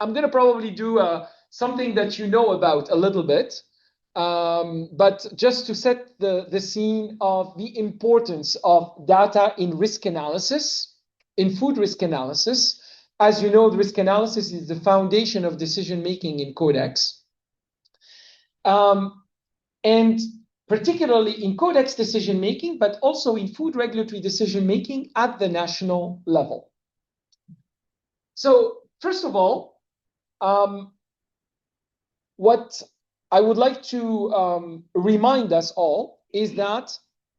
I'm going to probably do something that you know about a little bit, but just to set the scene of the importance of data in risk analysis, in food risk analysis. As you know, the risk analysis is the foundation of decision-making in Codex. And particularly in Codex decision-making, but also in food regulatory decision-making at the national level. So first of all, what I would like to remind us all is that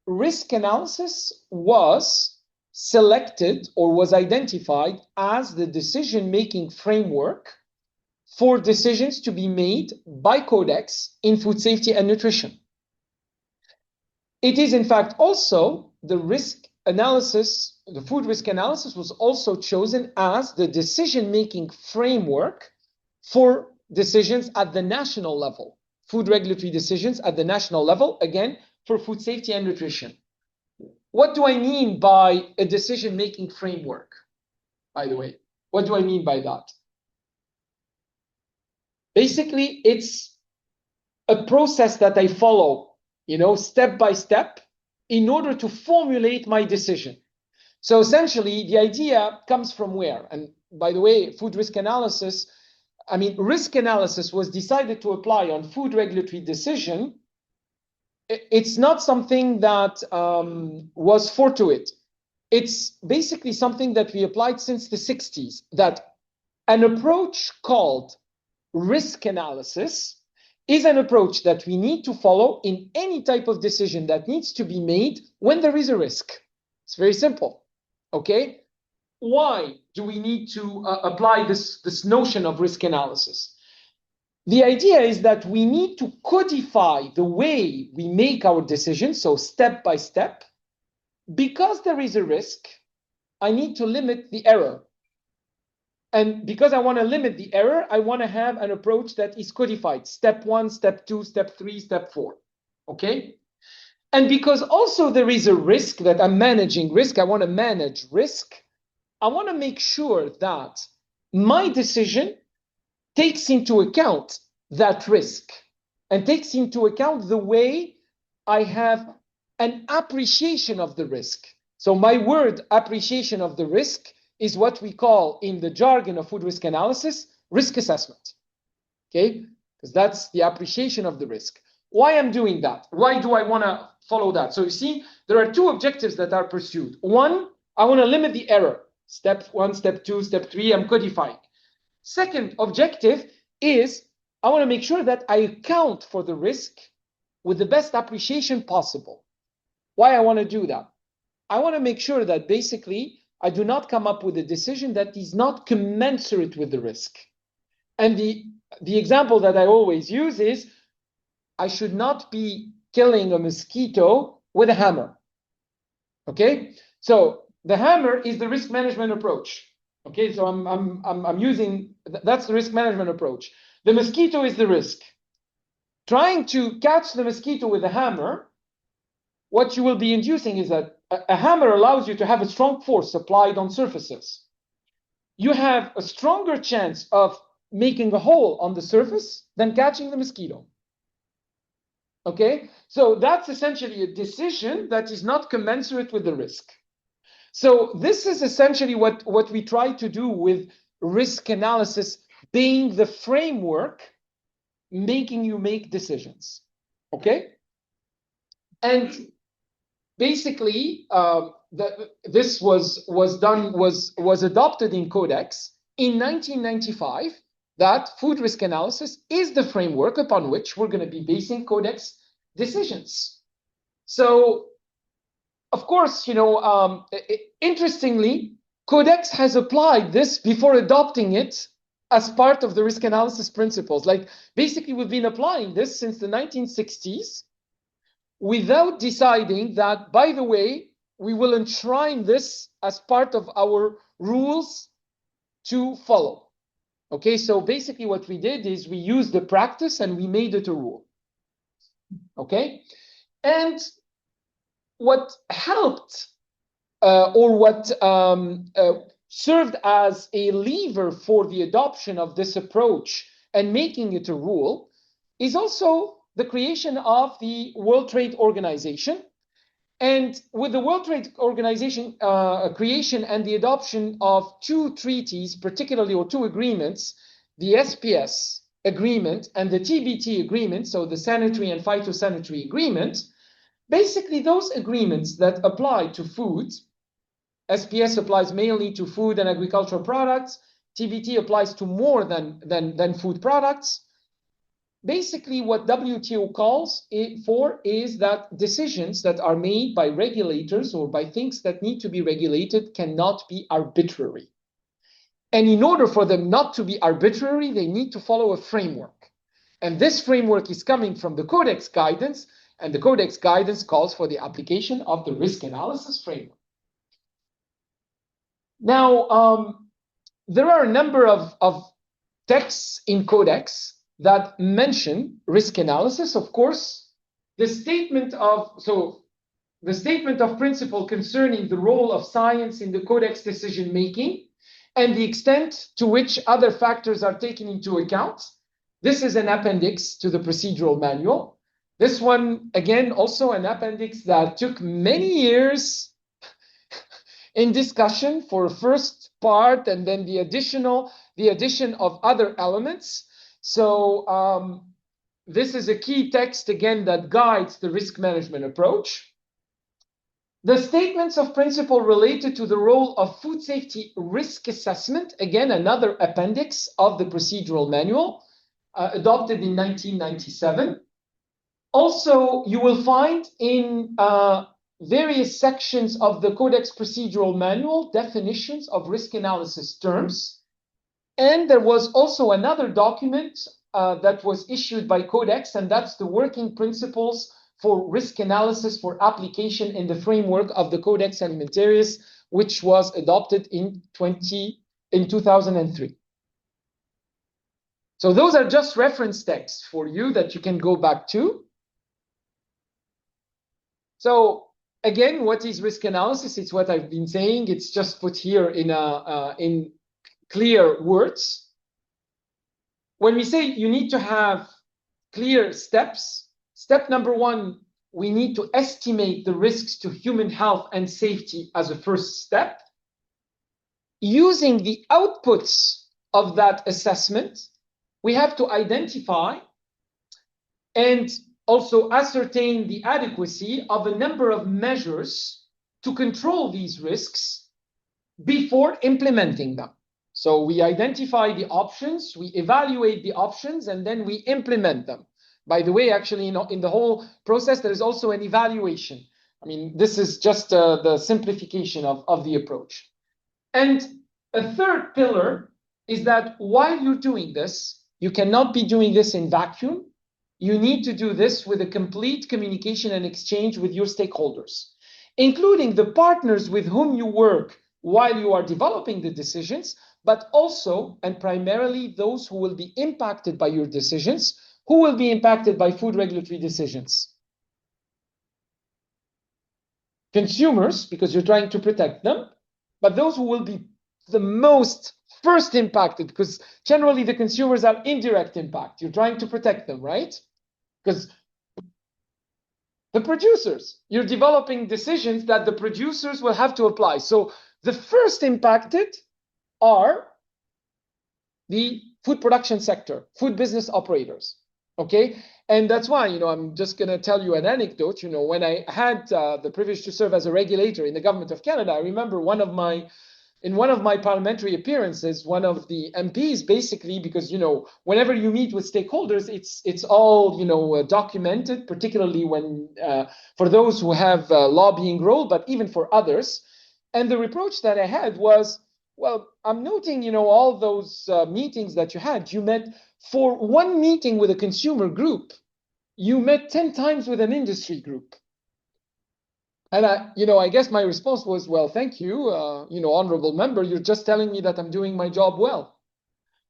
risk analysis was selected or was identified as the decision-making framework for decisions to be made by Codex in food safety and nutrition. It is, in fact, also the risk analysis, the food risk analysis was also chosen as the decision-making framework for decisions at the national level, food regulatory decisions at the national level, again, for food safety and nutrition. What do I mean by a decision-making framework, by the way? What do I mean by that? Basically, it's a process that I follow, step by step, in order to formulate my decision. So essentially, the idea comes from where? And by the way, food risk analysis, risk analysis was decided to apply on food regulatory decision. It's not something that was fortuitous. It's basically something that we applied since the 60s, that an approach called risk analysis is an approach that we need to follow in any type of decision that needs to be made when there is a risk. It's very simple, okay? Why do we need to apply this notion of risk analysis? The idea is that we need to codify the way we make our decisions, so step by step. Because there is a risk, I need to limit the error. And because I want to limit the error, I want to have an approach that is codified. Step 1, step 2, step 3, step 4. Okay? And because also there is a risk that I'm managing risk, I want to manage risk. I want to make sure that my decision takes into account that risk and takes into account the way I have an appreciation of the risk. So my word appreciation of the risk is what we call in the jargon of food risk analysis, risk assessment, okay? Because that's the appreciation of the risk. Why I'm doing that? Why do I want to follow that? So you see, there are two objectives that are pursued. One, I want to limit the error. Step 1, step 2, step 3, I'm codifying. Second objective is I want to make sure that I account for the risk with the best appreciation possible. Why I want to do that? I want to make sure that basically I do not come up with a decision that is not commensurate with the risk. And the example that I always use is I should not be killing a mosquito with a hammer. Okay? So the hammer is the risk management approach. Okay, so I'm using, that's the risk management approach. The mosquito is the risk. Trying to catch the mosquito with a hammer, what you will be inducing is that a hammer allows you to have a strong force applied on surfaces. You have a stronger chance of making a hole on the surface than catching the mosquito. Okay, so that's essentially a decision that is not commensurate with the risk. So this is essentially what we try to do with risk analysis being the framework making you make decisions. Okay, and basically, this was adopted in Codex in 1995. That food risk analysis is the framework upon which we're going to be basing Codex decisions. So, of course, interestingly, Codex has applied this before adopting it as part of the risk analysis principles. Like, basically, we've been applying this since the 1960s. Without deciding that, by the way, we will enshrine this as part of our rules to follow. Okay, so basically what we did is we used the practice and we made it a rule. Okay, and what helped, or what served as a lever for the adoption of this approach and making it a rule is also the creation of the World Trade Organization. And with the World Trade Organization creation and the adoption of two treaties, particularly, or two agreements, the SPS agreement and the TBT agreement, so the sanitary and phytosanitary agreement, basically those agreements that apply to food, SPS applies mainly to food and agricultural products, TBT applies to more than food products. Basically, what WTO calls for is that decisions that are made by regulators or by things that need to be regulated cannot be arbitrary. And in order for them not to be arbitrary, they need to follow a framework. And this framework is coming from the Codex guidance, and the Codex guidance calls for the application of the risk analysis framework. Now, there are a number of texts in Codex that mention risk analysis. Of course, the statement of principle concerning the role of science in the Codex decision making and the extent to which other factors are taken into account. This is an appendix to the procedural manual. This one, again, also an appendix that took many years in discussion for a first part, and then the addition of other elements. So this is a key text, again, that guides the risk management approach. The statements of principle related to the role of food safety risk assessment, again, another appendix of the procedural manual, adopted in 1997. Also, you will find in various sections of the Codex procedural manual definitions of risk analysis terms. And there was also another document that was issued by Codex, and that's the working principles for risk analysis for application in the framework of the Codex Alimentarius, which was adopted in 2003. So those are just reference texts for you that you can go back to. So again, what is risk analysis? It's what I've been saying. It's just put here in clear words. When we say you need to have clear steps, step number one, we need to estimate the risks to human health and safety as a first step. Using the outputs of that assessment, we have to identify and also ascertain the adequacy of a number of measures to control these risks before implementing them. So we identify the options, we evaluate the options, and then we implement them. By the way, actually, in the whole process, there is also an evaluation. I mean, this is just the simplification of the approach. And a third pillar is that while you're doing this, you cannot be doing this in vacuum. You need to do this with a complete communication and exchange with your stakeholders, including the partners with whom you work while you are developing the decisions, but also and primarily those who will be impacted by your decisions, who will be impacted by food regulatory decisions. Consumers, because you're trying to protect them, but those who will be the most first impacted, because generally the consumers are indirect impact. You're trying to protect them, right? Because the producers, you're developing decisions that the producers will have to apply. So the first impacted are the food production sector, food business operators, okay? And that's why, I'm just going to tell you an anecdote. When I had the privilege to serve as a regulator in the government of Canada, I remember in one of my parliamentary appearances, one of the MPs basically, because, whenever you meet with stakeholders, it's all, documented, particularly when, for those who have a lobbying role, but even for others. And the reproach that I had was, well, I'm noting, all those meetings that you had, you met for one meeting with a consumer group, you met 10 times with an industry group. And I guess my response was, well, thank you, honorable member, you're just telling me that I'm doing my job well.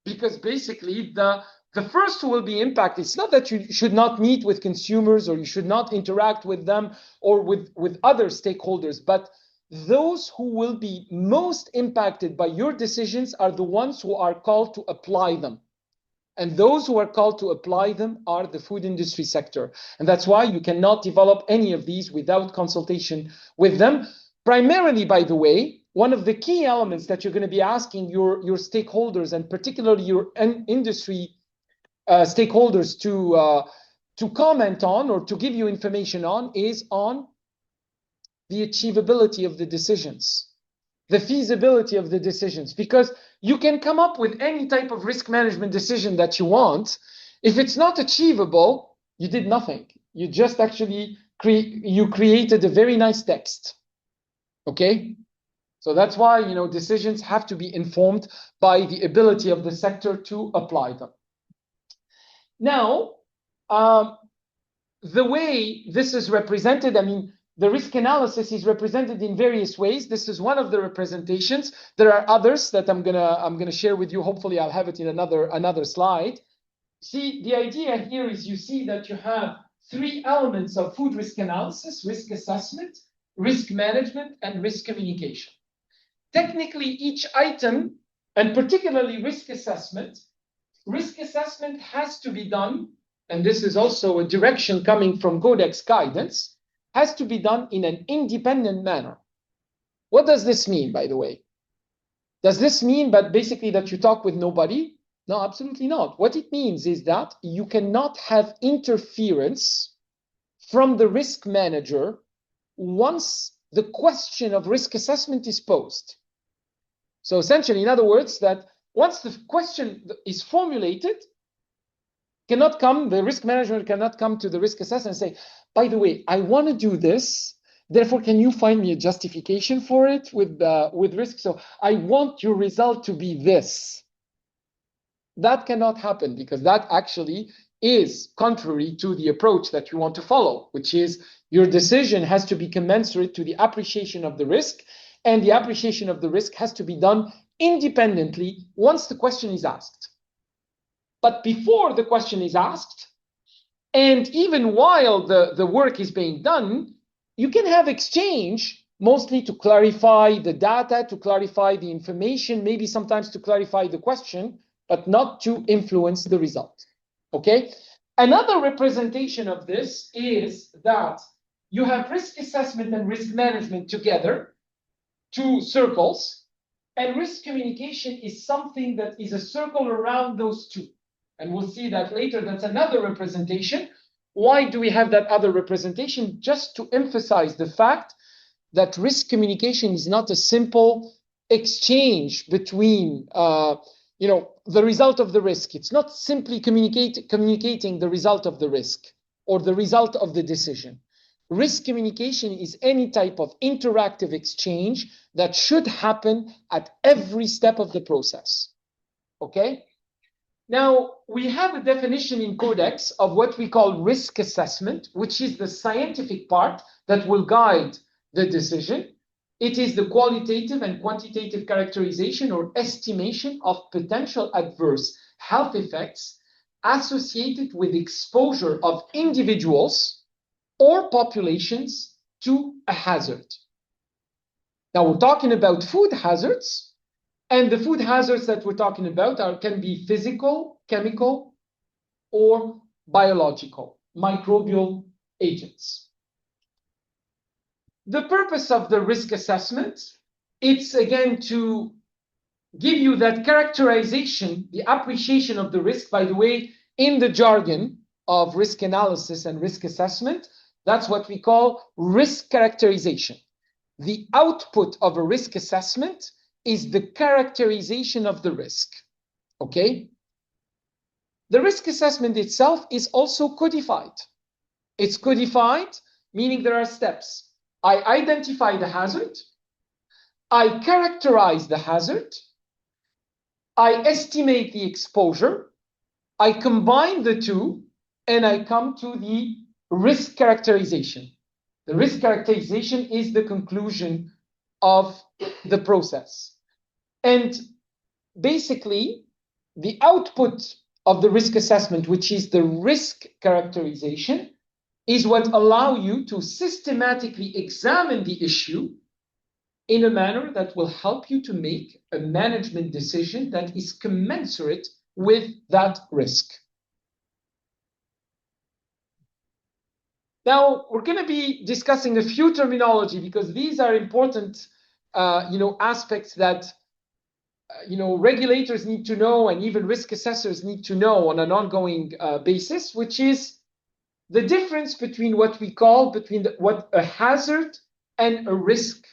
Because basically the first who will be impacted, it's not that you should not meet with consumers or you should not interact with them or with other stakeholders, but those who will be most impacted by your decisions are the ones who are called to apply them. And those who are called to apply them are the food industry sector. And that's why you cannot develop any of these without consultation with them. Primarily, by the way, one of the key elements that you're going to be asking your stakeholders, and particularly your industry stakeholders, to comment on or to give you information on, is on the achievability of the decisions, the feasibility of the decisions, because you can come up with any type of risk management decision that you want. If it's not achievable, you did nothing. You just actually created a very nice text. Okay? So that's why, decisions have to be informed by the ability of the sector to apply them. Now, the way this is represented, the risk analysis is represented in various ways. This is one of the representations. There are others that I'm gonna share with you. Hopefully, I'll have it in another slide. See, the idea here is you see that you have three elements of food risk analysis: risk assessment, risk management, and risk communication. Technically, each item, and particularly risk assessment has to be done, and this is also a direction coming from Codex guidance, has to be done in an independent manner. What does this mean, by the way? Does this mean that basically that you talk with nobody? No, absolutely not. What it means is that you cannot have interference from the risk manager once the question of risk assessment is posed. So essentially, in other words, that once the question is formulated, the risk manager cannot come to the risk assessor and say, by the way, I want to do this, therefore can you find me a justification for it with risk? So I want your result to be this. That cannot happen, because that actually is contrary to the approach that you want to follow, which is your decision has to be commensurate to the appreciation of the risk, and the appreciation of the risk has to be done independently once the question is asked. But before the question is asked, and even while the work is being done, you can have exchange, mostly to clarify the data, to clarify the information, maybe sometimes to clarify the question, but not to influence the result. Okay? Another representation of this is that you have risk assessment and risk management together, two circles, and risk communication is something that is a circle around those two. And we'll see that later. That's another representation. Why do we have that other representation? Just to emphasize the fact that risk communication is not a simple exchange between, the result of the risk. It's not simply communicating the result of the risk or the result of the decision. Risk communication is any type of interactive exchange that should happen at every step of the process. Okay? Now, we have a definition in Codex of what we call risk assessment, which is the scientific part that will guide the decision. It is the qualitative and quantitative characterization or estimation of potential adverse health effects associated with exposure of individuals or populations to a hazard. Now, we're talking about food hazards. And the food hazards that we're talking about can be physical, chemical, or biological, microbial agents. The purpose of the risk assessment, it's again to give you that characterization, the appreciation of the risk. By the way, in the jargon of risk analysis and risk assessment, that's what we call risk characterization. The output of a risk assessment is the characterization of the risk. Okay? The risk assessment itself is also codified. It's codified, meaning there are steps. I identify the hazard, I characterize the hazard, I estimate the exposure, I combine the two, and I come to the risk characterization. The risk characterization is the conclusion of the process. And basically, the output of the risk assessment, which is the risk characterization, is what allows you to systematically examine the issue in a manner that will help you to make a management decision that is commensurate with that risk. Now, we're going to be discussing a few terminology because these are important aspects that regulators need to know and even risk assessors need to know on an ongoing basis, which is the difference between what we call what a hazard and a risk.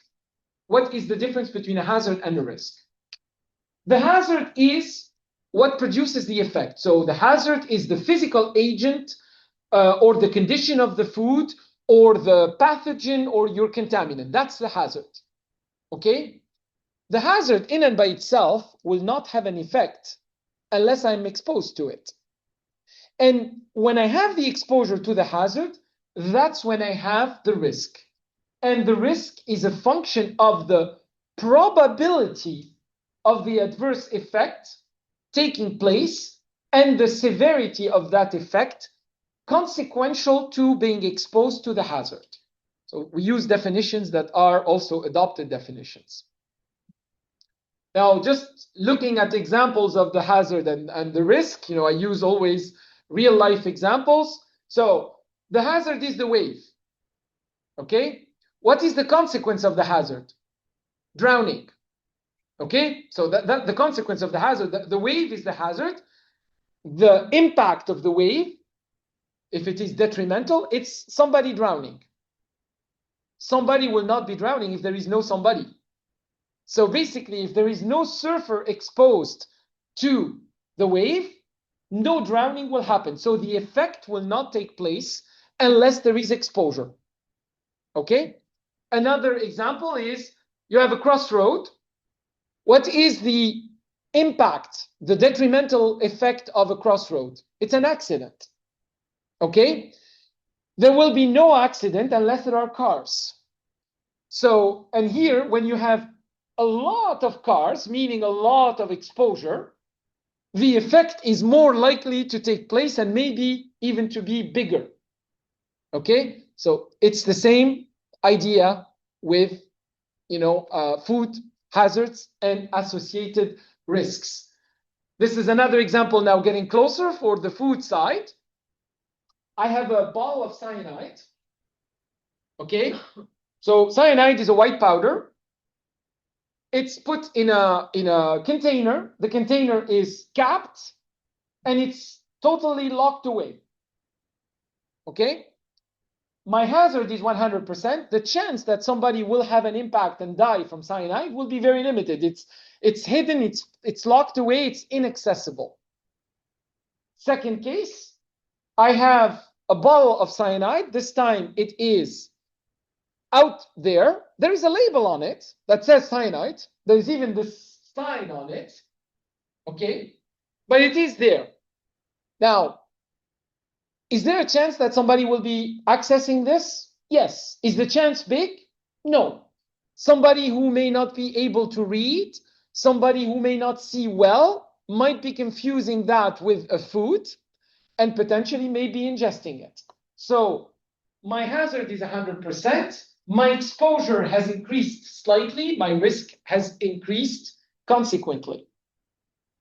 What is the difference between a hazard and a risk? The hazard is what produces the effect. So the hazard is the physical agent or the condition of the food or the pathogen or your contaminant. That's the hazard. Okay? The hazard in and by itself will not have an effect unless I'm exposed to it. And when I have the exposure to the hazard, that's when I have the risk. And the risk is a function of the probability of the adverse effect taking place and the severity of that effect consequential to being exposed to the hazard. So we use definitions that are also adopted definitions. Now, just looking at examples of the hazard and the risk, I use always real life examples. So the hazard is the wave. Okay? What is the consequence of the hazard? Drowning. Okay? So the consequence of the hazard, the wave is the hazard. The impact of the wave, if it is detrimental, it's somebody drowning. Somebody will not be drowning if there is no somebody. So basically, if there is no surfer exposed to the wave, no drowning will happen. So the effect will not take place unless there is exposure. Okay? Another example is you have a crossroad. What is the impact, the detrimental effect of a crossroad? It's an accident. Okay? There will be no accident unless there are cars. So, and here, when you have a lot of cars, meaning a lot of exposure, the effect is more likely to take place and maybe even to be bigger. Okay? So it's the same idea with, food hazards and associated risks. This is another example now getting closer for the food side. I have a ball of cyanide. Okay? So cyanide is a white powder. It's put in a container. The container is capped and it's totally locked away. Okay? My hazard is 100%. The chance that somebody will have an impact and die from cyanide will be very limited. It's hidden, it's locked away, it's inaccessible. Second case, I have a bottle of cyanide. This time it is out there. There is a label on it that says cyanide. There is even this sign on it. Okay? But it is there. Now, is there a chance that somebody will be accessing this? Yes. Is the chance big? No. Somebody who may not be able to read, somebody who may not see well, might be confusing that with a food and potentially may be ingesting it. So my hazard is 100%. My exposure has increased slightly. My risk has increased consequently.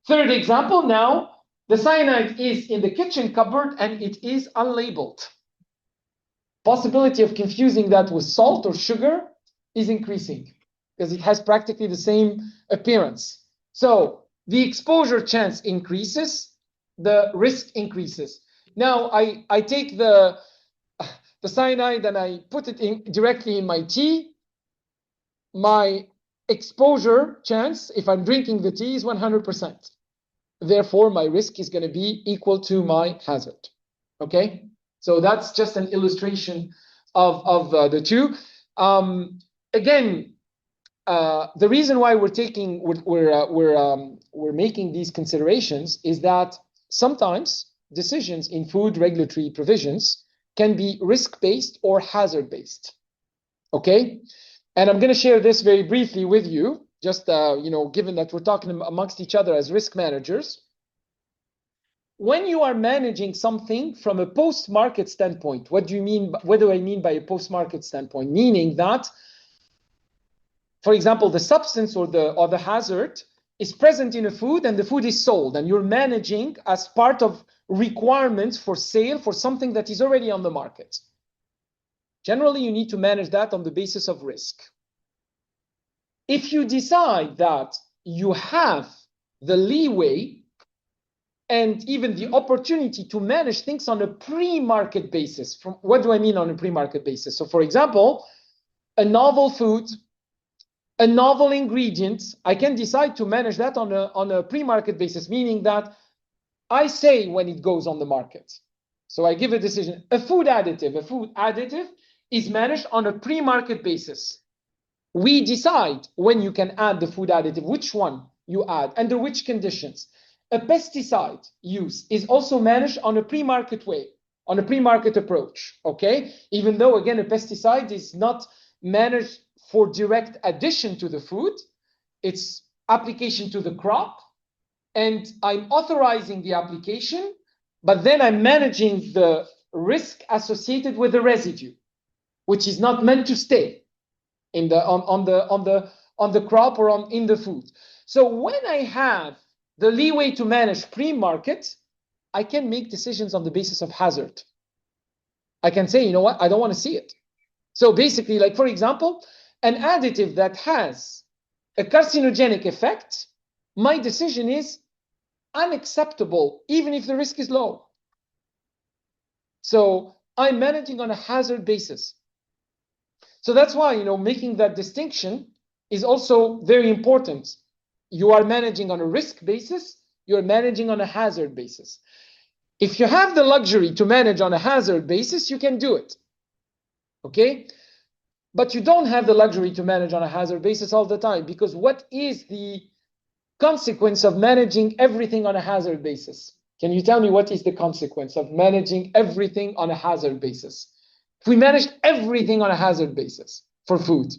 Third example now. The cyanide is in the kitchen cupboard and it is unlabeled. Possibility of confusing that with salt or sugar is increasing because it has practically the same appearance. So the exposure chance increases, the risk increases. Now I take the cyanide and I put it directly in my tea. My exposure chance, if I'm drinking the tea, is 100%. Therefore, my risk is going to be equal to my hazard. Okay? So that's just an illustration of the two. Again, the reason why we're making these considerations is that sometimes decisions in food regulatory provisions can be risk-based or hazard-based. Okay? And I'm going to share this very briefly with you. Just, given that we're talking amongst each other as risk managers, when you are managing something from a post-market standpoint, what do I mean by a post-market standpoint? Meaning that for example, the substance or the hazard is present in a food and the food is sold, and you're managing as part of requirements for sale for something that is already on the market. Generally, you need to manage that on the basis of risk. If you decide that you have the leeway and even the opportunity to manage things on a pre-market basis, what do I mean on a pre-market basis? So, for example, a novel food, a novel ingredient, I can decide to manage that on a pre-market basis, meaning that I say when it goes on the market. So I give a decision. A food additive is managed on a pre-market basis. We decide when you can add the food additive, which one you add, under which conditions. A pesticide use is also managed on a pre-market way, on a pre-market approach, okay? Even though, again, a pesticide is not managed for direct addition to the food, it's application to the crop, and I'm authorizing the application, but then I'm managing the risk associated with the residue, which is not meant to stay in the on the crop or in the food. So when I have the leeway to manage pre-market, I can make decisions on the basis of hazard. I can say, you know what, I don't want to see it. So basically, like for example, an additive that has a carcinogenic effect, my decision is unacceptable, even if the risk is low. So I'm managing on a hazard basis. So that's why, you know, making that distinction is also very important. You are managing on a risk basis, you're managing on a hazard basis. If you have the luxury to manage on a hazard basis, you can do it. Okay? But you don't have the luxury to manage on a hazard basis all the time, because what is the consequence of managing everything on a hazard basis? Can you tell me what is the consequence of managing everything on a hazard basis? If we managed everything on a hazard basis for food,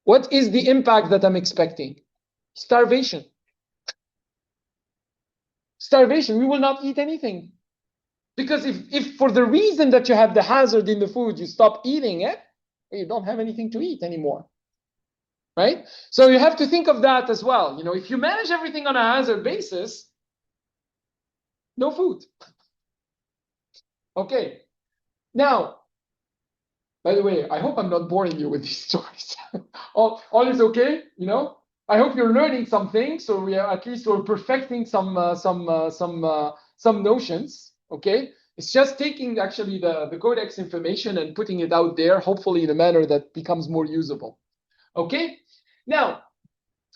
what is the impact that I'm expecting? Starvation. Starvation. We will not eat anything. Because if for the reason that you have the hazard in the food, you stop eating it, you don't have anything to eat anymore. Right? So you have to think of that as well. You know, if you manage everything on a hazard basis, no food. Okay. Now, by the way, I hope I'm not boring you with these stories. all is okay, you know. I hope you're learning something, so we are at least we're perfecting some notions. Okay, it's just taking actually the Codex information and putting it out there, hopefully in a manner that becomes more usable. Okay, now,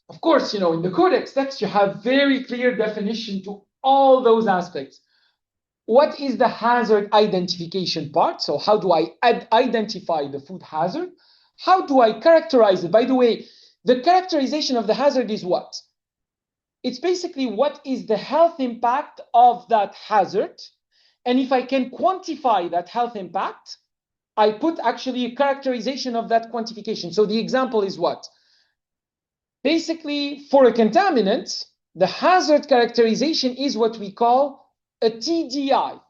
of course, you know, in the Codex text you have very clear definition to all those aspects. What is the hazard identification part? So how do I identify the food hazard? How do I characterize it? By the way, the characterization of the hazard is what? It's basically what is the health impact of that hazard. And if I can quantify that health impact, I put actually a characterization of that quantification. So the example is what? Basically, for a contaminant, the hazard characterization is what we call a TDI,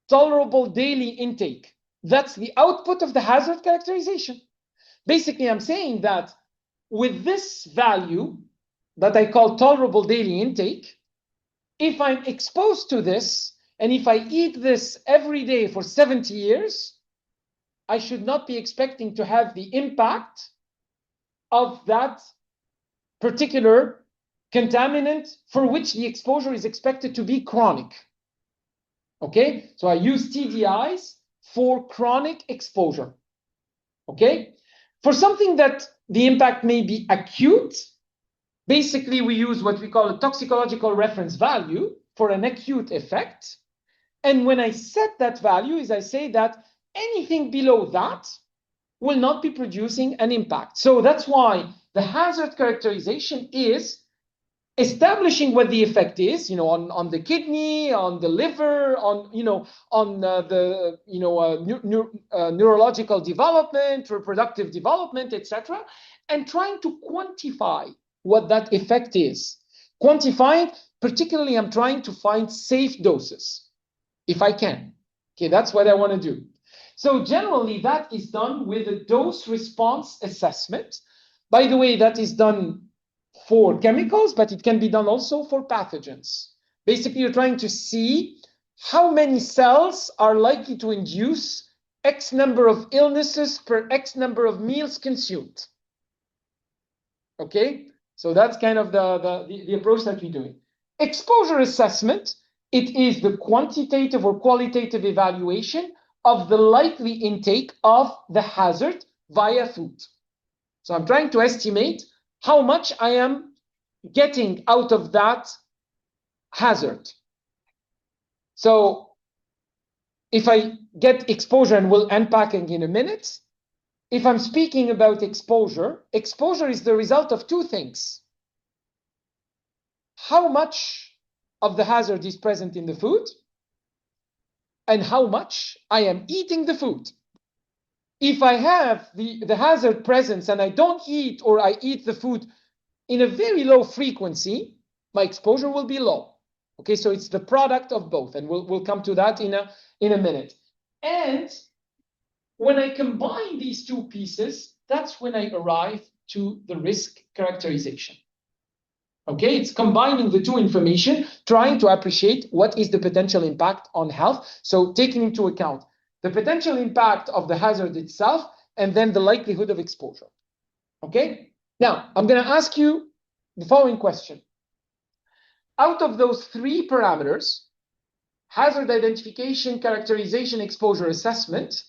tolerable daily intake. That's the output of the hazard characterization. Basically, I'm saying that with this value that I call tolerable daily intake, if I'm exposed to this, and if I eat this every day for 70 years, I should not be expecting to have the impact of that particular contaminant for which the exposure is expected to be chronic. Okay, so I use TDIs for chronic exposure. Okay, for something that the impact may be acute, basically we use what we call a toxicological reference value for an acute effect. And when I set that value, is I say that anything below that will not be producing an impact. So that's why the hazard characterization is establishing what the effect is, you know, on the kidney, on the liver, on, you know, on the, you know, neurological development, reproductive development, etc., and trying to quantify what that effect is. Quantifying, particularly, I'm trying to find safe doses, if I can. Okay, that's what I want to do. So generally, that is done with a dose response assessment. By the way, that is done for chemicals, but it can be done also for pathogens. Basically, you're trying to see how many cells are likely to induce X number of illnesses per X number of meals consumed. Okay, so that's kind of the approach that we're doing. Exposure assessment, it is the quantitative or qualitative evaluation of the likely intake of the hazard via food. So I'm trying to estimate how much I am getting out of that hazard. So if I get exposure, and we'll unpack it in a minute, if I'm speaking about exposure, exposure is the result of two things. How much of the hazard is present in the food, and how much I am eating the food. If I have the hazard presence and I don't eat, or I eat the food in a very low frequency, my exposure will be low. Okay, so it's the product of both, and we'll come to that in a minute. And when I combine these two pieces, that's when I arrive to the risk characterization. Okay, it's combining the two information, trying to appreciate what is the potential impact on health. So taking into account the potential impact of the hazard itself, and then the likelihood of exposure. Okay, now I'm going to ask you the following question. Out of those three parameters, hazard identification, characterization, exposure assessment,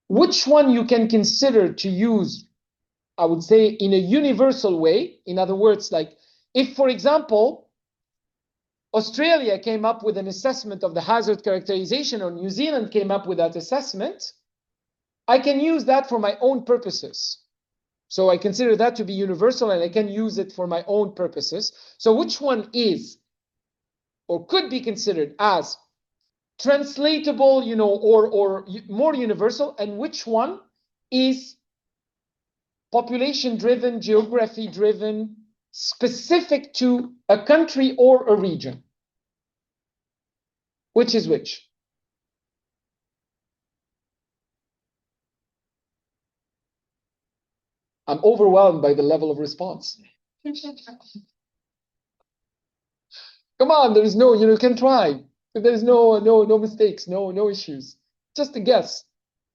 which one you can consider to use, I would say, in a universal way? In other words, like if, for example, Australia came up with an assessment of the hazard characterization, or New Zealand came up with that assessment, I can use that for my own purposes. So I consider that to be universal, and I can use it for my own purposes. So which one is, or could be considered as, translatable, or more universal, and which one is population-driven, geography-driven, specific to a country or a region? Which is which? I'm overwhelmed by the level of response. Come on, there is no, you can try. There's no mistakes, no issues. Just a guess.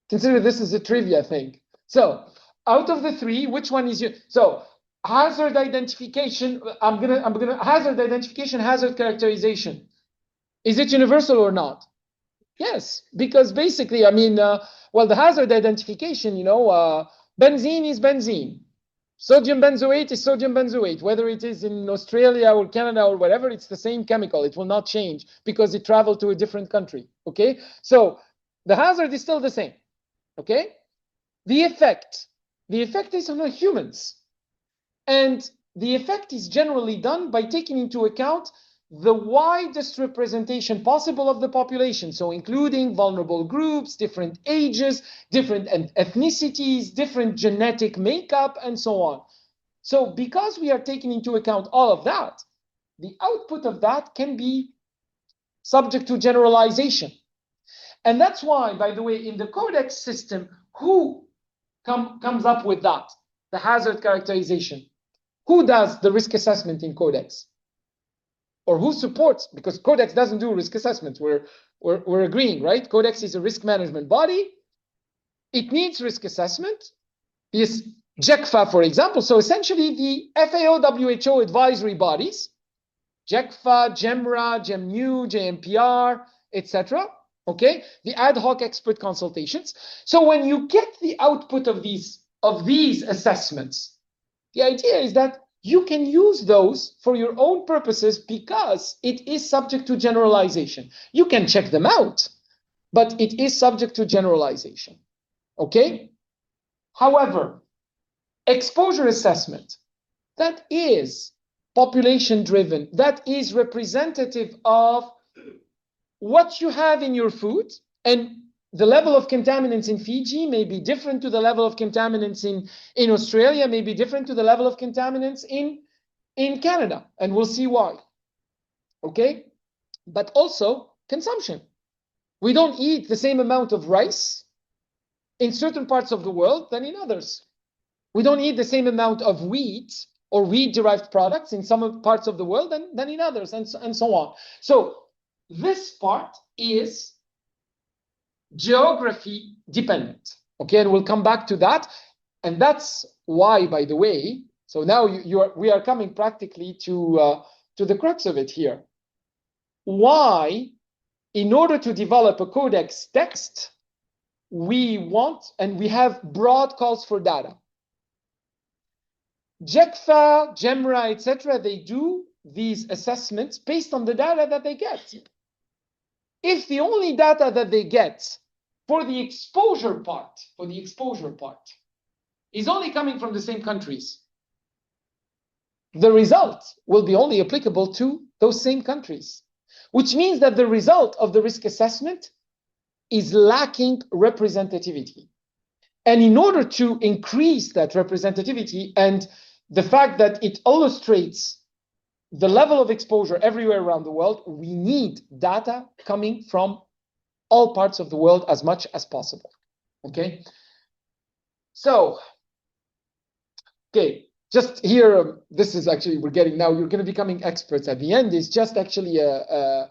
Consider this as a trivia thing. So, out of the three, which one is you? So, hazard identification. I'm gonna hazard identification, hazard characterization. Is it universal or not? Yes, because basically, I mean, well, the hazard identification, benzene is benzene. Sodium benzoate is sodium benzoate. Whether it is in Australia or Canada or whatever, it's the same chemical. It will not change because it traveled to a different country. Okay, so the hazard is still the same. Okay, the effect is on humans, and the effect is generally done by taking into account the widest representation possible of the population, so including vulnerable groups, different ages, different ethnicities, different genetic makeup, and so on. So because we are taking into account all of that, the output of that can be subject to generalization. And that's why, by the way, in the Codex system, who comes up with that? The hazard characterization. Who does the risk assessment in Codex? Or who supports? Because Codex doesn't do risk assessment. We're agreeing, right? Codex is a risk management body. It needs risk assessment. Yes, GFA, for example. So essentially, the FAO, WHO advisory bodies, GFA, GEMRA, GEMNU, JMPR, etc. Okay, the ad hoc expert consultations. So when you get the output of these assessments, the idea is that you can use those for your own purposes because it is subject to generalization. You can check them out, but it is subject to generalization. Okay? However, exposure assessment, that is population-driven, that is representative of what you have in your food, and the level of contaminants in Fiji may be different to the level of contaminants in Australia, may be different to the level of contaminants in Canada, and we'll see why. Okay? But also consumption. We don't eat the same amount of rice in certain parts of the world than in others. We don't eat the same amount of wheat or wheat-derived products in some parts of the world than in others, and so on. So this part is geography dependent. Okay, and we'll come back to that. And that's why, by the way, so now we are coming practically to the crux of it here. Why, in order to develop a Codex text, we want and we have broad calls for data. GECFA, GEMRA, etc., they do these assessments based on the data that they get. If the only data that they get for the exposure part, is only coming from the same countries, the result will be only applicable to those same countries, which means that the result of the risk assessment is lacking representativity. And in order to increase that representativity and the fact that it illustrates the level of exposure everywhere around the world, we need data coming from all parts of the world as much as possible. Okay? So, okay, just here, this is actually, we're getting now, you're going to be becoming experts at the end, is just actually a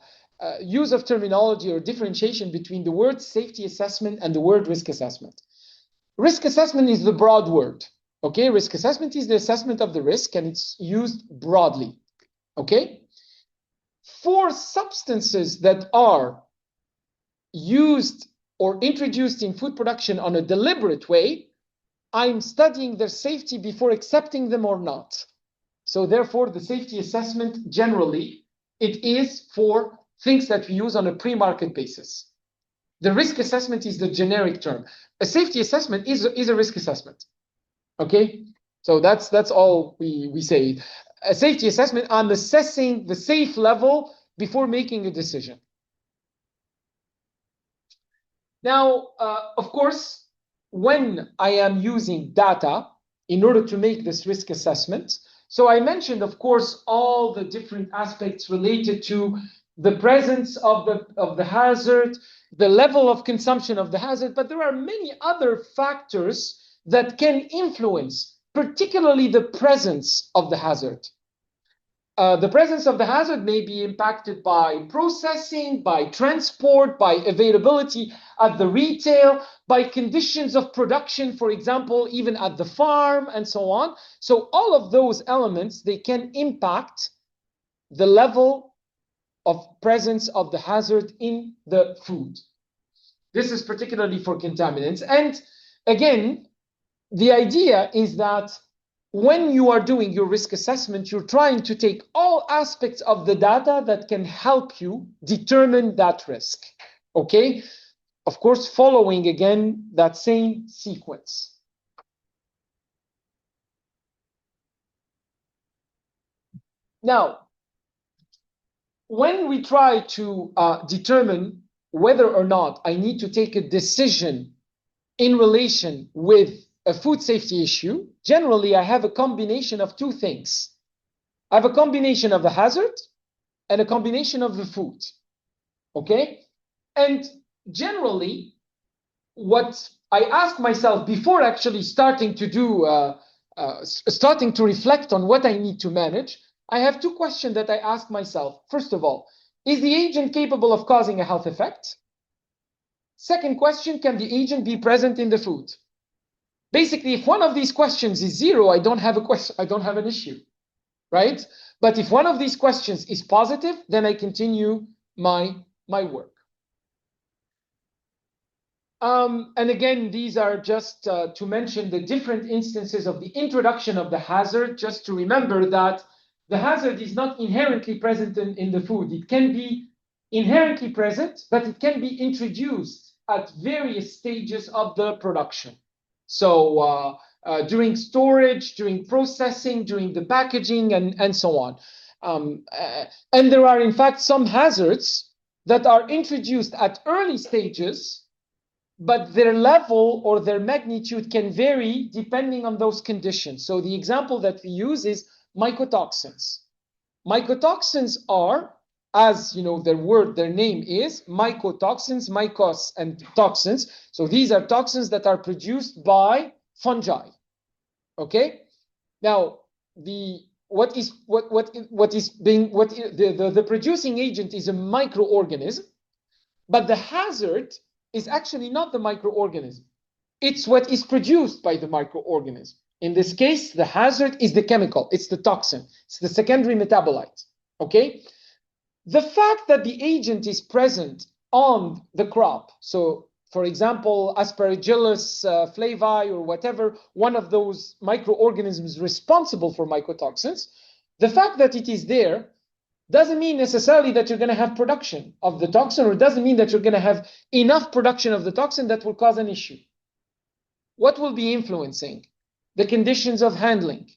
use of terminology or differentiation between the word safety assessment and the word risk assessment. Risk assessment is the broad word. Okay, risk assessment is the assessment of the risk and it's used broadly. Okay, for substances that are used or introduced in food production on a deliberate way, I'm studying their safety before accepting them or not. So therefore, the safety assessment generally, it is for things that we use on a pre-market basis. The risk assessment is the generic term. A safety assessment is a risk assessment. Okay, so that's all we say. A safety assessment, I'm assessing the safe level before making a decision. Now, of course, when I am using data in order to make this risk assessment, so I mentioned, of course, all the different aspects related to the presence of the hazard, the level of consumption of the hazard, but there are many other factors that can influence, particularly the presence of the hazard. The presence of the hazard may be impacted by processing, by transport, by availability at the retail, by conditions of production, for example, even at the farm, and so on. So all of those elements, they can impact the level of presence of the hazard in the food. This is particularly for contaminants. And again, the idea is that when you are doing your risk assessment, you're trying to take all aspects of the data that can help you determine that risk. Okay? Of course, following again that same sequence. Now, when we try to determine whether or not I need to take a decision in relation with a food safety issue, generally I have a combination of two things. I have a combination of the hazard and a combination of the food. Okay? And generally, what I ask myself before actually starting to do, starting to reflect on what I need to manage, I have two questions that I ask myself. First of all, is the agent capable of causing a health effect? Second question, can the agent be present in the food? Basically, if one of these questions is zero, I don't have a question, I don't have an issue, right? But if one of these questions is positive, then I continue my work. And again, these are just to mention the different instances of the introduction of the hazard, just to remember that the hazard is not inherently present in the food. It can be inherently present, but it can be introduced at various stages of the production. So during storage, during processing, during the packaging, and so on. And there are, in fact, some hazards that are introduced at early stages, but their level or their magnitude can vary depending on those conditions. So the example that we use is mycotoxins. Mycotoxins are as you know, their name is mycotoxins, mycos, and toxins. So these are toxins that are produced by fungi. Okay. Now the producing agent is a microorganism, but the hazard is actually not the microorganism. It's what is produced by the microorganism. In this case, the hazard is the chemical. It's the toxin. It's the secondary metabolite. Okay. The fact that the agent is present on the crop, so for example, Aspergillus flavi or whatever, one of those microorganisms responsible for mycotoxins, the fact that it is there doesn't mean necessarily that you're going to have production of the toxin, or doesn't mean that you're going to have enough production of the toxin that will cause an issue. What will be influencing? The conditions of handling,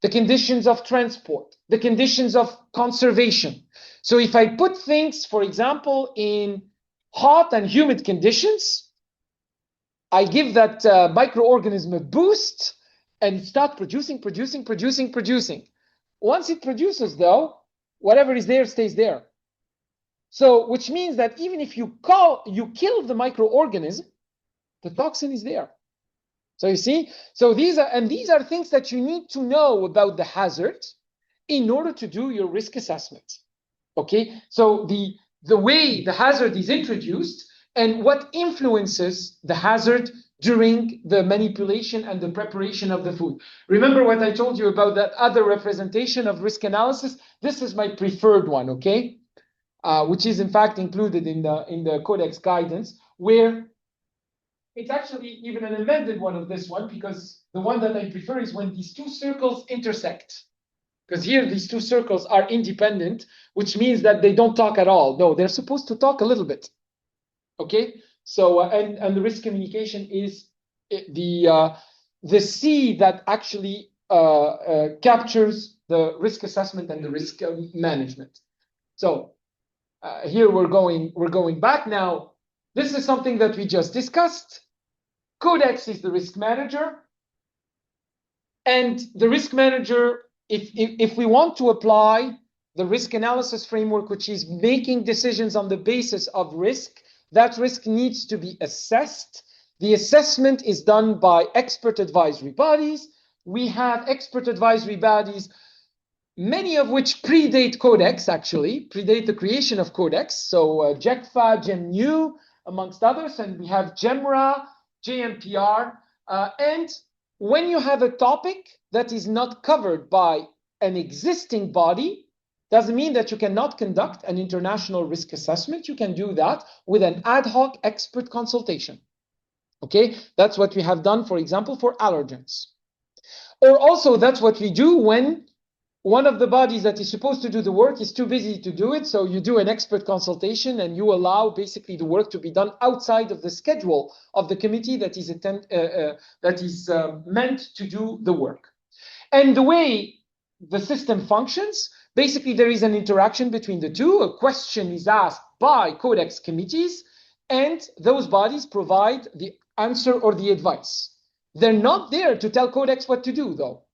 the conditions of transport, the conditions of conservation. So if I put things, for example, in hot and humid conditions, I give that microorganism a boost and start producing. Once it produces, though, whatever is there stays there. So, which means that even if you kill the microorganism, the toxin is there. So you see, so these are things that you need to know about the hazard in order to do your risk assessment. Okay, so the way the hazard is introduced and what influences the hazard during the manipulation and the preparation of the food. Remember what I told you about that other representation of risk analysis? This is my preferred one, okay? Which is in fact included in the Codex guidance, where it's actually even an amended one of this one, because the one that I prefer is when these two circles intersect. Because here these two circles are independent, which means that they don't talk at all. No, they're supposed to talk a little bit. Okay, so and the risk communication is the C that actually captures the risk assessment and the risk management. So here we're going back now. This is something that we just discussed. Codex is the risk manager, and the risk manager, if we want to apply the risk analysis framework, which is making decisions on the basis of risk, that risk needs to be assessed. The assessment is done by expert advisory bodies. We have expert advisory bodies, many of which predate Codex, actually, predate the creation of Codex. So GECFA, GEMNU, amongst others, and we have GEMRA, JMPR. And when you have a topic that is not covered by an existing body, doesn't mean that you cannot conduct an international risk assessment. You can do that with an ad hoc expert consultation. Okay, that's what we have done, for example, for allergens. Or also, that's what we do when one of the bodies that is supposed to do the work is too busy to do it. So you do an expert consultation and you allow basically the work to be done outside of the schedule of the committee that is meant to do the work. And the way the system functions, basically there is an interaction between the two. A question is asked by Codex committees, and those bodies provide the answer or the advice. They're not there to tell Codex what to do, though.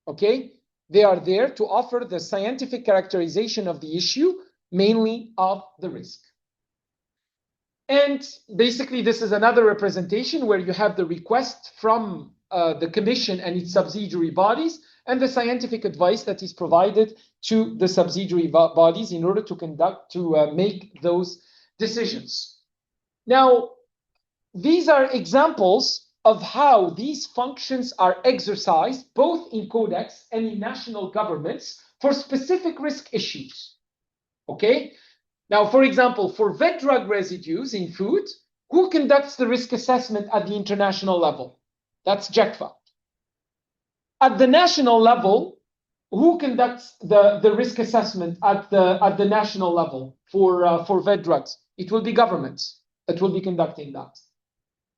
Okay? They are there to offer the scientific characterization of the issue, mainly of the risk. And basically, this is another representation where you have the request from the commission and its subsidiary bodies, and the scientific advice that is provided to the subsidiary bodies in order to make those decisions. Now, these are examples of how these functions are exercised both in Codex and in national governments for specific risk issues. Okay? Now, for example, for vet drug residues in food, who conducts the risk assessment at the international level? That's GECFA. At the national level, who conducts the risk assessment at the national level for vet drugs? It will be governments that will be conducting that.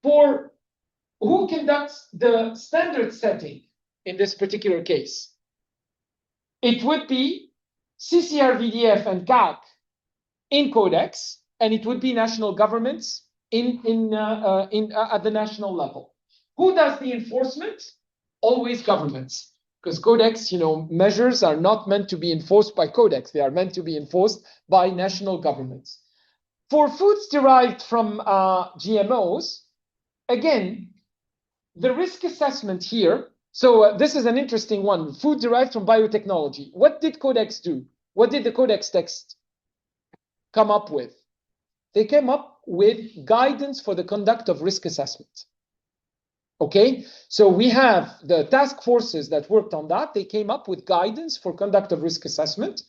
For who conducts the standard setting in this particular case? It would be CCRVDF and CAC in Codex, and it would be national governments at the national level. Who does the enforcement? Always governments. because Codex, measures are not meant to be enforced by Codex. They are meant to be enforced by national governments. For foods derived from GMOs, again, the risk assessment here. So this is an interesting one. Food derived from biotechnology. What did Codex do? What did the Codex text come up with? They came up with guidance for the conduct of risk assessment. Okay, so we have the task forces that worked on that. They came up with guidance for conduct of risk assessment,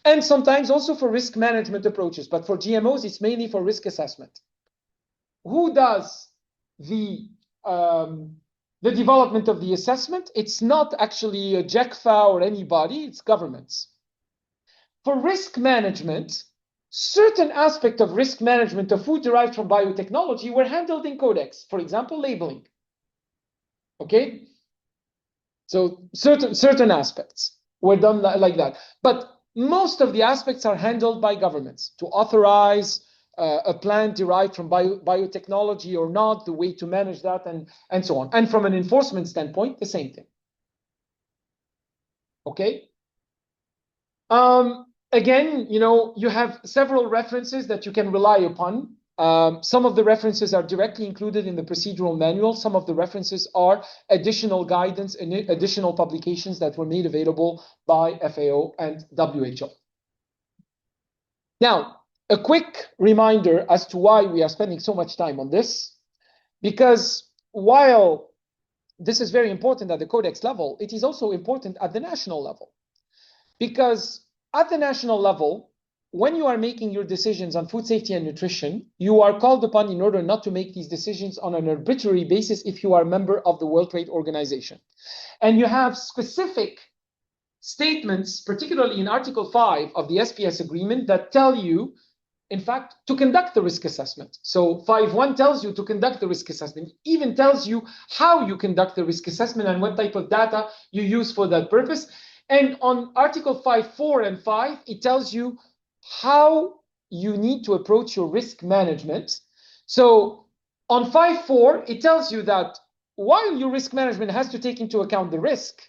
and sometimes also for risk management approaches. But for GMOs, it's mainly for risk assessment. Who does the development of the assessment? It's not actually a GFA or anybody, it's governments. For risk management, certain aspects of risk management of food derived from biotechnology were handled in Codex, for example, labeling. Okay, so certain aspects were done like that, but most of the aspects are handled by governments to authorize a plant derived from biotechnology or not, the way to manage that, and so on. And from an enforcement standpoint, the same thing. Okay. Again, you have several references that you can rely upon. Some of the references are directly included in the procedural manual. Some of the references are additional guidance and additional publications that were made available by FAO and WHO. Now, a quick reminder as to why we are spending so much time on this, because while this is very important at the Codex level, it is also important at the national level. Because at the national level, when you are making your decisions on food safety and nutrition, you are called upon in order not to make these decisions on an arbitrary basis if you are a member of the World Trade Organization. And you have specific statements, particularly in Article 5 of the SPS agreement, that tell you, in fact, to conduct the risk assessment. So 5.1 tells you to conduct the risk assessment, even tells you how you conduct the risk assessment and what type of data you use for that purpose. And on Article 5.4 and 5, it tells you how you need to approach your risk management. So on 5.4, it tells you that while your risk management has to take into account the risk,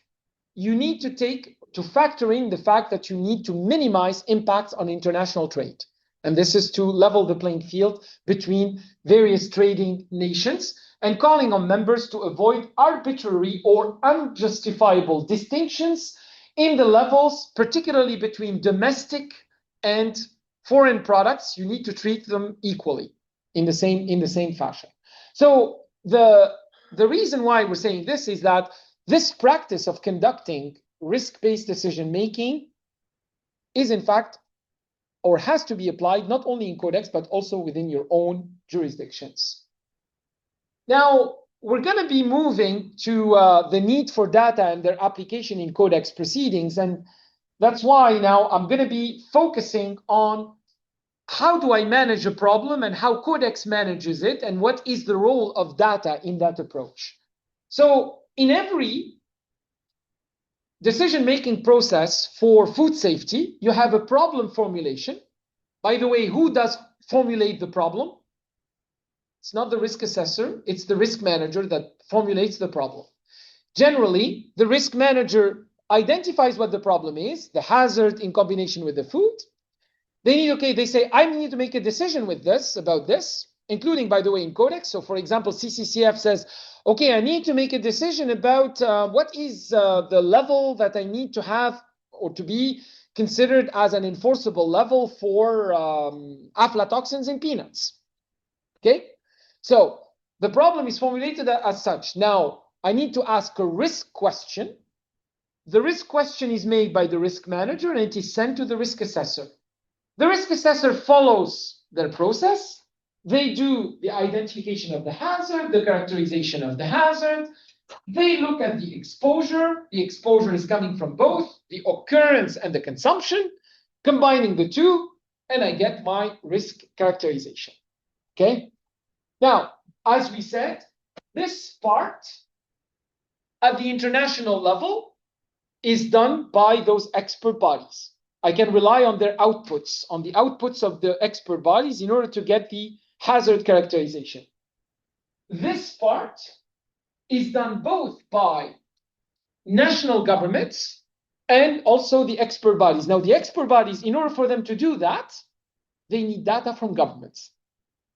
you need to factor in the fact that you need to minimize impacts on international trade. And this is to level the playing field between various trading nations and calling on members to avoid arbitrary or unjustifiable distinctions in the levels, particularly between domestic and foreign products. You need to treat them equally in the same fashion. So the reason why we're saying this is that this practice of conducting risk-based decision-making is in fact, or has to be applied not only in Codex, but also within your own jurisdictions. Now, we're going to be moving to the need for data and their application in Codex proceedings. And that's why now I'm going to be focusing on how do I manage a problem and how Codex manages it and what is the role of data in that approach. So in every decision-making process for food safety, you have a problem formulation. By the way, who does formulate the problem? It's not the risk assessor, it's the risk manager that formulates the problem. Generally, the risk manager identifies what the problem is, the hazard in combination with the food. They say, I need to make a decision about this, including, by the way, in Codex. So for example, CCCF says, okay, I need to make a decision about what is the level that I need to have or to be considered as an enforceable level for aflatoxins in peanuts. Okay, so the problem is formulated as such. Now, I need to ask a risk question. The risk question is made by the risk manager and it is sent to the risk assessor. The risk assessor follows their process. They do the identification of the hazard, the characterization of the hazard. They look at the exposure. The exposure is coming from both the occurrence and the consumption, combining the two, and I get my risk characterization. Okay. Now, as we said, this part at the international level is done by those expert bodies. I can rely on their outputs, on the outputs of the expert bodies in order to get the hazard characterization. This part is done both by national governments, and also the expert bodies. Now, the expert bodies, in order for them to do that, they need data from governments.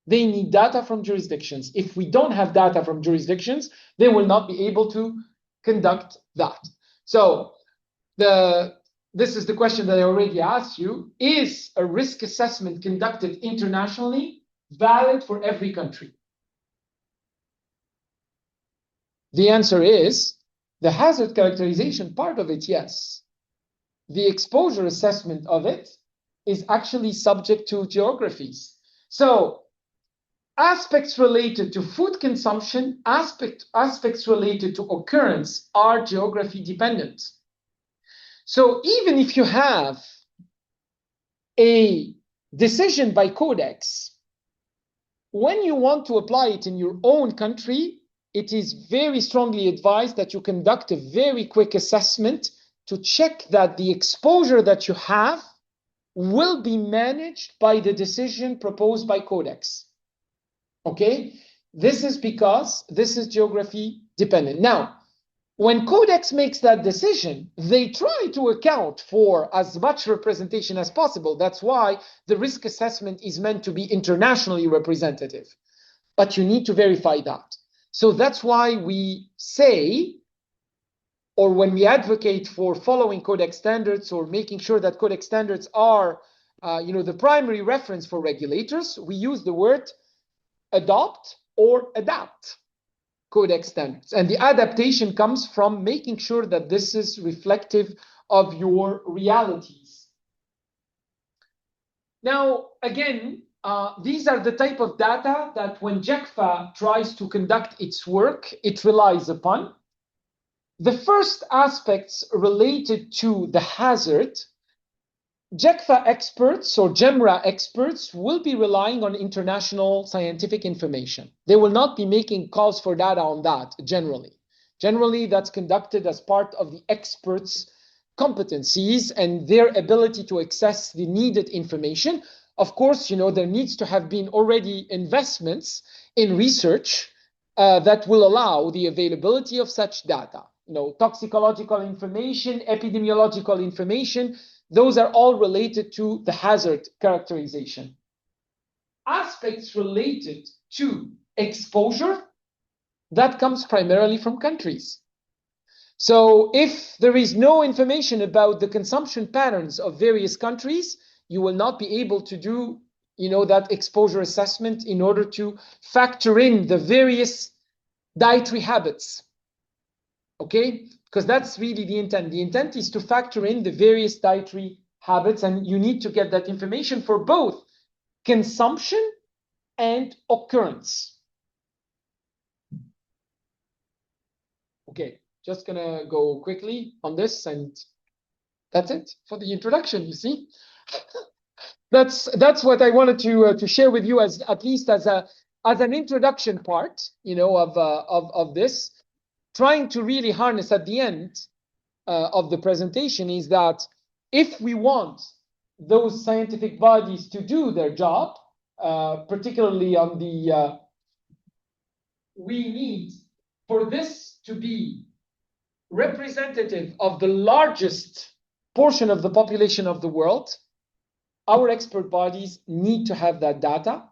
They need data from jurisdictions. If we don't have data from jurisdictions, they will not be able to conduct that. So this is the question that I already asked you. Is a risk assessment conducted internationally valid for every country? The answer is the hazard characterization part of it, yes. The exposure assessment of it is actually subject to geographies. So aspects related to food consumption, aspects related to occurrence are geography dependent. So even if you have a decision by Codex, when you want to apply it in your own country, it is very strongly advised that you conduct a very quick assessment to check that the exposure that you have will be managed by the decision proposed by Codex. Okay? This is because this is geography dependent. Now, when Codex makes that decision, they try to account for as much representation as possible. That's why the risk assessment is meant to be internationally representative. But you need to verify that. So that's why we say, or when we advocate for following Codex standards or making sure that Codex standards are the primary reference for regulators, we use the word adopt or adapt Codex standards. And the adaptation comes from making sure that this is reflective of your realities. Now, again, these are the type of data that when GFA tries to conduct its work, it relies upon. The first aspects related to the hazard, GFA experts or GEMRA experts will be relying on international scientific information. They will not be making calls for data on that generally. Generally, that's conducted as part of the experts' competencies and their ability to access the needed information. Of course, there needs to have been already investments in research that will allow the availability of such data. Toxicological information, epidemiological information, those are all related to the hazard characterization. Aspects related to exposure, that comes primarily from countries. So if there is no information about the consumption patterns of various countries, you will not be able to do that exposure assessment in order to factor in the various dietary habits. Okay? Because that's really the intent. The intent is to factor in the various dietary habits, and you need to get that information for both consumption and occurrence. Okay, just gonna go quickly on this, and that's it for the introduction, you see. That's what I wanted to share with you as at least as an introduction part, of this. Trying to really harness at the end of the presentation is that if we want those scientific bodies to do their job, particularly on the, we need for this to be representative of the largest portion of the population of the world, our expert bodies need to have that data.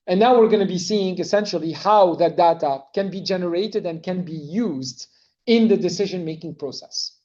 And now we're going to be seeing essentially how that data can be generated and can be used in the decision-making process.